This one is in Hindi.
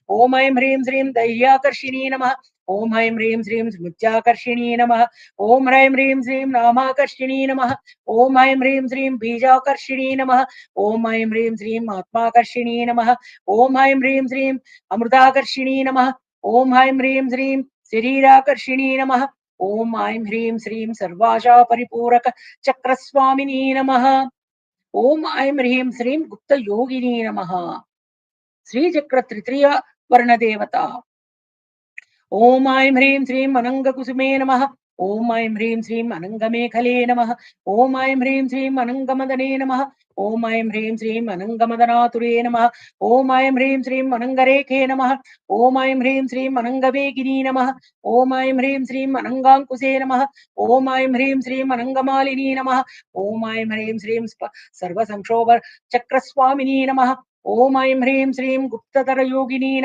ओम ऐं ह्रीं श्रीं दैह्याकर्षिणी नमः। ओम ऐं ह्रीं श्रीं स्मृत्याकर्षिणी नमः। ओम ऐं ह्रीं श्रीं नामाकर्षिणी नमः। ओम ऐं ह्रीं श्रीं बीजाकर्षिणी नमः। ओम ऐं ह्रीं श्रीं आत्माकर्षिणी नमः। ओम ऐं ह्रीं श्रीं अमृताकर्षिणी नमः। ओम ऐं ह्रीं श्रीं शरीराकर्षिणी नमः। ओम ऐं ह्रीं श्रीं सर्वाशा परिपूरक चक्रस्वामिनी नमः। ओम ऐं ह्रीं श्रीं गुप्त योगिनी नमः। श्री चक्र तृतीय वर्ण देवता। ओम ऐं ह्रीं श्रीं अनंगकुसुमे नमः। ओम ऐं ह्रीं श्रीं अनंगमेखले नमः। ओम ऐं ह्रीं श्रीं अनंगमदने नमः। ओम ऐं ह्रीं श्रीं अनंगमदनातुरे नमः। ओम ऐं ह्रीं श्रीं अनंगरेखे नमः। ओम ऐं ह्रीं श्रीं अनंगवेगिनी नमः। ओम ऐं ह्रीं श्रीं अनंगांकुशे नमः। ओम ऐं ह्रीं श्रीं अनंगमालिनी नमः। ओम ऐं ह्रीं श्रीं सर्वसंक्षोभ चक्रस्वामिनी नमः। ओम ऐं ह्रीं श्रीं गुप्ततर योगिनी